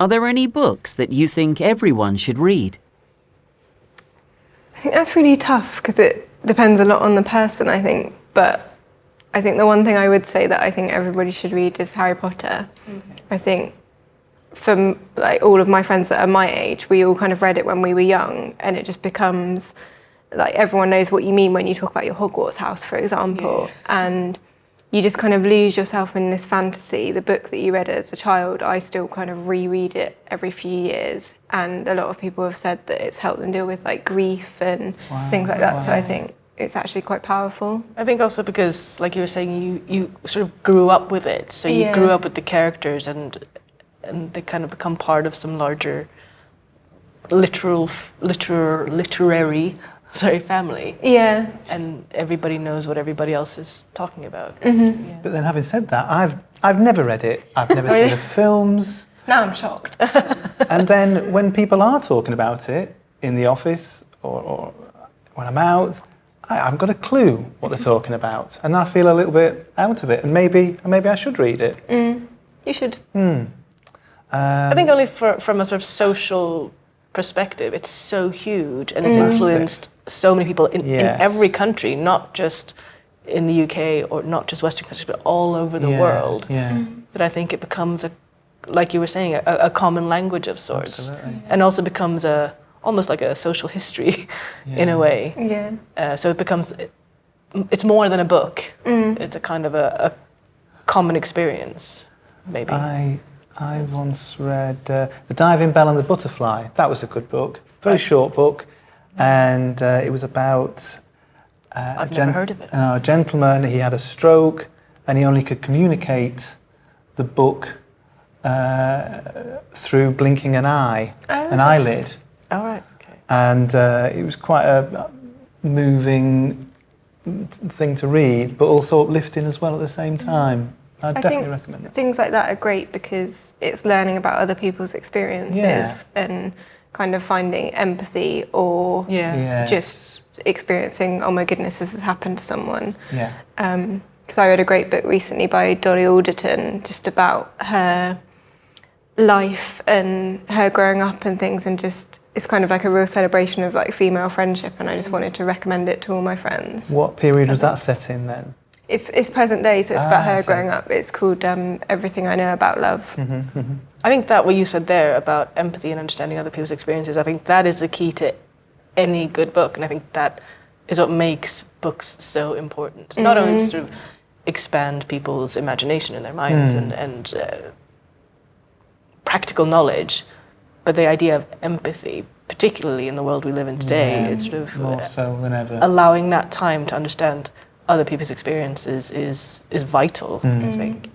Are there any books that you think everyone should read? I think that's really tough because it depends a lot on the person, I think. But I think the one thing I would say that I think everybody should read is Harry Potter. Okay. I think for like all of my friends that are my age, we all kind of read it when we were young, and it just becomes like everyone knows what you mean when you talk about your Hogwarts house, for example. Yeah. And you just kind of lose yourself in this fantasy. The book that you read as a child, I still kind of reread it every few years. And a lot of people have said that it's helped them deal with like grief and things like that. Wow. So I think it's actually quite powerful. I think also because, like you were saying, you sort of grew up with it. So you grew up with the characters and they kind of become part of some larger literary family. Yeah. And everybody knows what everybody else is talking about. Mm-hmm. Yeah. But then having said that, I've never read it. I've never seen the films. Now I'm shocked. And then when people are talking about it in the office or when I'm out, I haven't got a clue what they're talking about. And I feel a little bit out of it. And maybe I should read it. You should. I think only from a sort of social perspective, it's so huge and it's influenced so many people in every country, not just in the UK or not just Western countries, but all over the world. Yeah. That I think it becomes like you were saying, a common language of sorts. Absolutely. And also becomes almost like a social history in a way. Yeah. So it becomes, it's more than a book. It's a kind of a common experience, maybe. I once read The Diving Bell and the Butterfly. That was a good book, very short book, and it was about I've never heard of it. A gentleman. He had a stroke, and he only could communicate the book through blinking an eye, an eyelid. Oh, right. Okay. And it was quite a moving thing to read, but also uplifting as well at the same time. I'd definitely recommend it. Things like that are great because it's learning about other people's experiences and kind of finding empathy or just experiencing, oh my goodness, this has happened to someone. Yeah. Because I read a great book recently by Dolly Alderton just about her life and her growing up and things, and just it's kind of like a real celebration of like female friendship, and I just wanted to recommend it to all my friends. What period was that set in then? It's present day, so it's about her growing up. It's called Everything I Know About Love. I think that what you said there about empathy and understanding other people's experiences, I think that is the key to any good book, and I think that is what makes books so important. Not only to sort of expand people's imagination in their minds and practical knowledge, but the idea of empathy, particularly in the world we live in today, it's sort of more so than ever. Allowing that time to understand other people's experiences is vital, I think.